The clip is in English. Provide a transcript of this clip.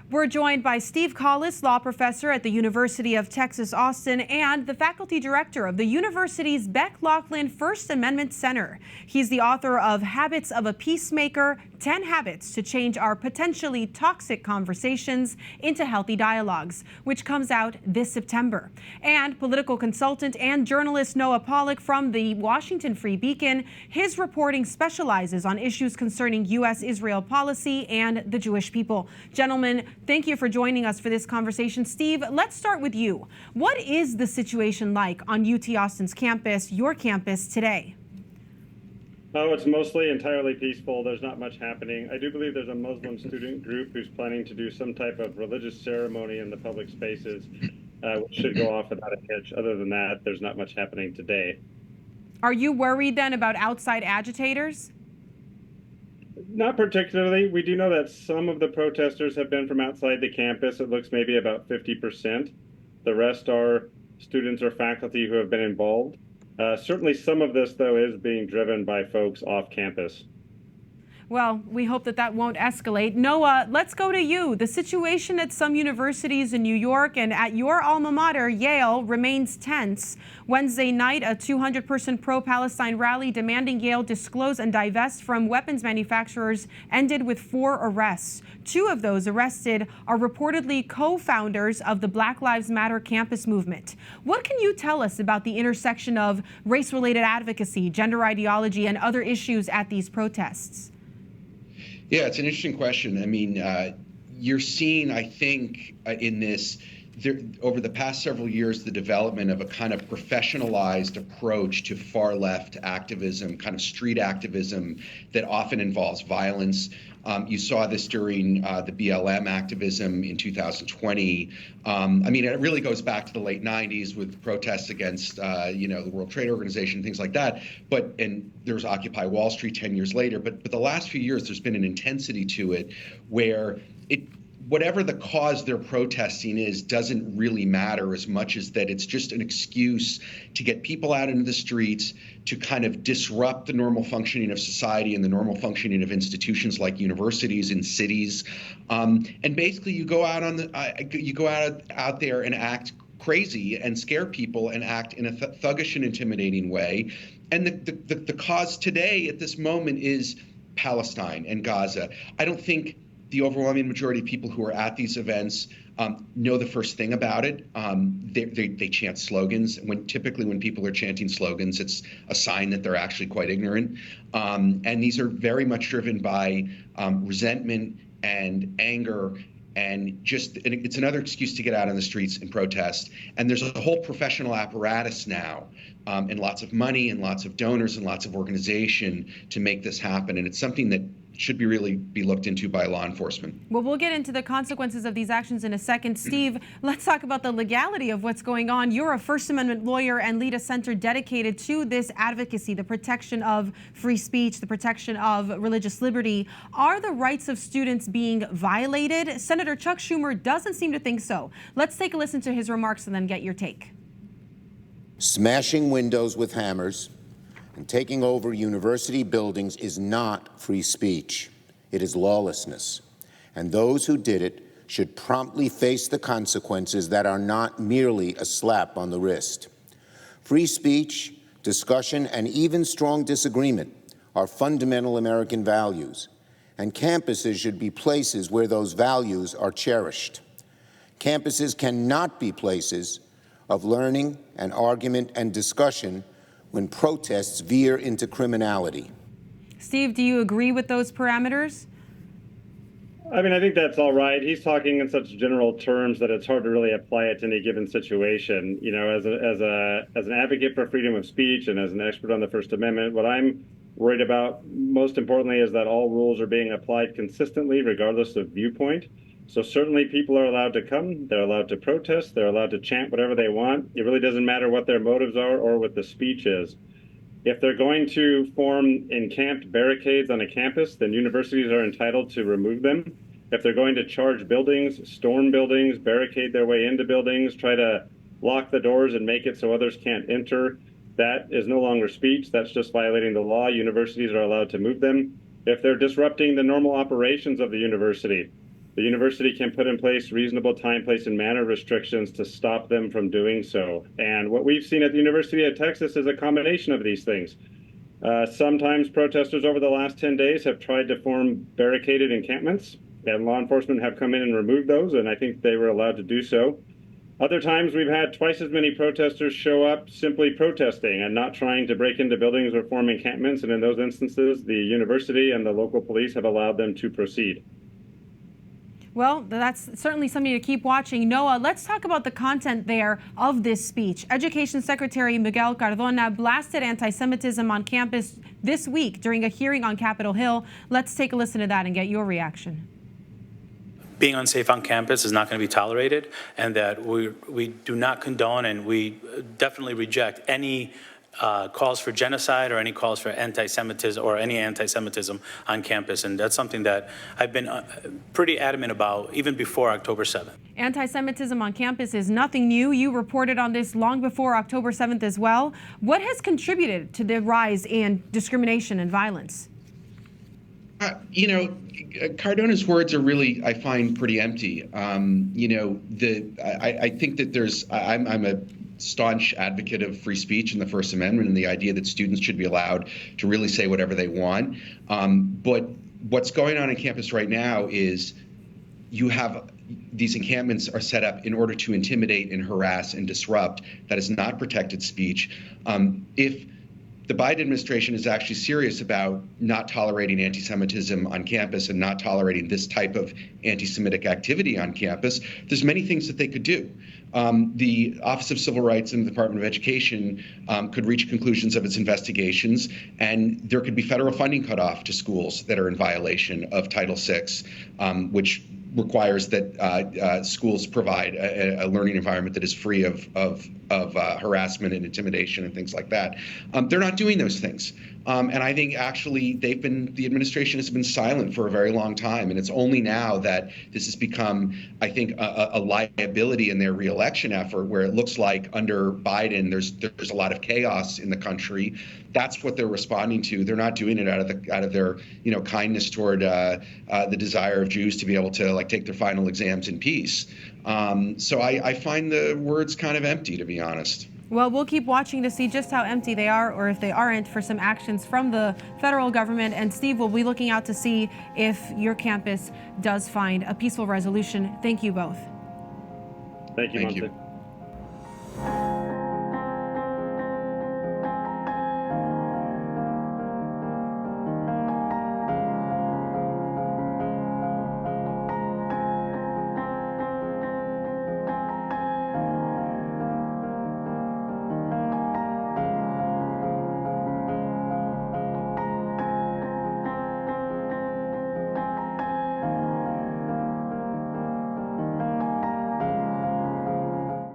We're joined by Steve Collis, law professor at the University of Texas, Austin, and the faculty director of the university's Beck Lachlan First Amendment Center. He's the author of Habits of a Peacemaker, 10 Habits to Change Our Potentially Toxic Conversations into Healthy Dialogues, which comes out this September. And political consultant and journalist Noah Pollak from the Washington Free Beacon. His reporting specializes on issues concerning U.S.-Israel policy and the Jewish people. Gentlemen, thank you for joining us for this conversation. Steve, let's start with you. What is the situation like on UT Austin's campus, your campus, today? Oh, it's mostly entirely peaceful. There's not much happening. I do believe there's a Muslim student group who's planning to do some type of religious ceremony in the public spaces, which should go off without a hitch. Other than that, there's not much happening today. Are you worried then about outside agitators? Not particularly. We do know that some of the protesters have been from outside the campus. It looks maybe about 50%. The rest are students or faculty who have been involved. Certainly some of this, though, is being driven by folks off campus. Well, we hope that that won't escalate. Noah, let's go to you. The situation at some universities in New York and at your alma mater, Yale, remains tense. Wednesday night, a 200-person pro-Palestine rally demanding Yale disclose and divest from weapons manufacturers ended with 4 arrests. 2 of those arrested are reportedly co-founders of the Black Lives Matter campus movement. What can you tell us about the intersection of race-related advocacy, gender ideology, and other issues at these protests? Yeah, it's an interesting question. I mean, you're seeing, I think, in this, over the past several years, the development of a kind of professionalized approach to far-left activism, kind of street activism that often involves violence. You saw this during the BLM activism in 2020. I mean, it really goes back to the late 90s with protests against, the World Trade Organization, things like that. And there was Occupy Wall Street 10 years later. But the last few years, there's been an intensity to it where whatever the cause they're protesting is doesn't really matter as much as that it's just an excuse to get people out into the streets to kind of disrupt the normal functioning of society and the normal functioning of institutions like universities and cities. And basically you go out out there and act crazy and scare people and act in a thuggish and intimidating way. And the cause today at this moment is Palestine and Gaza. I don't think the overwhelming majority of people who are at these events know the first thing about it. They chant slogans. Typically when people are chanting slogans, it's a sign that they're actually quite ignorant. And these are very much driven by resentment and anger, and it's another excuse to get out on the streets and protest. And there's a whole professional apparatus now, and lots of money and lots of donors and lots of organization to make this happen. And it's something that should really be looked into by law enforcement. Well, we'll get into the consequences of these actions in a second. Steve, let's talk about the legality of what's going on. You're a First Amendment lawyer and lead a center dedicated to this advocacy, the protection of free speech, the protection of religious liberty. Are the rights of students being violated? Senator Chuck Schumer doesn't seem to think so. Let's take a listen to his remarks and then get your take. Smashing windows with hammers and taking over university buildings is not free speech. It is lawlessness. And those who did it should promptly face the consequences that are not merely a slap on the wrist. Free speech, discussion, and even strong disagreement are fundamental American values, and campuses should be places where those values are cherished. Campuses cannot be places of learning and argument and discussion when protests veer into criminality. Steve, do you agree with those parameters? I mean, I think that's all right. He's talking in such general terms that it's hard to really apply it to any given situation. You know, as an advocate for freedom of speech and as an expert on the First Amendment, what I'm worried about most importantly is that all rules are being applied consistently, regardless of viewpoint. So certainly people are allowed to come, they're allowed to protest, they're allowed to chant whatever they want. It really doesn't matter what their motives are or what the speech is. If they're going to form encamped barricades on a campus, then universities are entitled to remove them. If they're going to charge buildings, storm buildings, barricade their way into buildings, try to lock the doors and make it so others can't enter, that is no longer speech. That's just violating the law. Universities are allowed to move them. If they're disrupting the normal operations of the university, the university can put in place reasonable time, place, and manner restrictions to stop them from doing so. And what we've seen at the University of Texas is a combination of these things. Sometimes protesters over the last 10 days have tried to form barricaded encampments, and law enforcement have come in and removed those, and I think they were allowed to do so. Other times we've had twice as many protesters show up simply protesting and not trying to break into buildings or form encampments, and in those instances, the university and the local police have allowed them to proceed. Well, that's certainly something to keep watching. Noah, let's talk about the content there of this speech. Education Secretary Miguel Cardona blasted anti-Semitism on campus this week during a hearing on Capitol Hill. Let's take a listen to that and get your reaction. Being unsafe on campus is not going to be tolerated, and that we do not condone, and we definitely reject any calls for genocide or any calls for anti-Semitism or any anti-Semitism on campus. And that's something that I've been pretty adamant about even before October 7th. Anti-Semitism on campus is nothing new. You reported on this long before October 7th as well. What has contributed to the rise in discrimination and violence? You know, Cardona's words are really, I find, pretty empty. You know, I think that I'm a staunch advocate of free speech and the First Amendment and the idea that students should be allowed to really say whatever they want. But what's going on campus right now is you have these encampments are set up in order to intimidate and harass and disrupt. That is not protected speech. If the Biden administration is actually serious about not tolerating anti-Semitism on campus and not tolerating this type of anti-Semitic activity on campus, there's many things that they could do. The Office of Civil Rights and the Department of Education could reach conclusions of its investigations, and there could be federal funding cut off to schools that are in violation of Title VI, which requires that schools provide a learning environment that is free of harassment and intimidation and things like that. They're not doing those things. And I think actually the administration has been silent for a very long time. And it's only now that this has become, I think, a liability in their reelection effort, where it looks like under Biden, there's a lot of chaos in the country. That's what they're responding to. They're not doing it out of their kindness toward the desire of Jews to be able to take their final exams in peace. So I find the words kind of empty, to be honest. Well, we'll keep watching to see just how empty they are, or if they aren't, for some actions from the federal government. And Steve will be looking out to see if your campus does find a peaceful resolution. Thank you both. Thank you, Montse.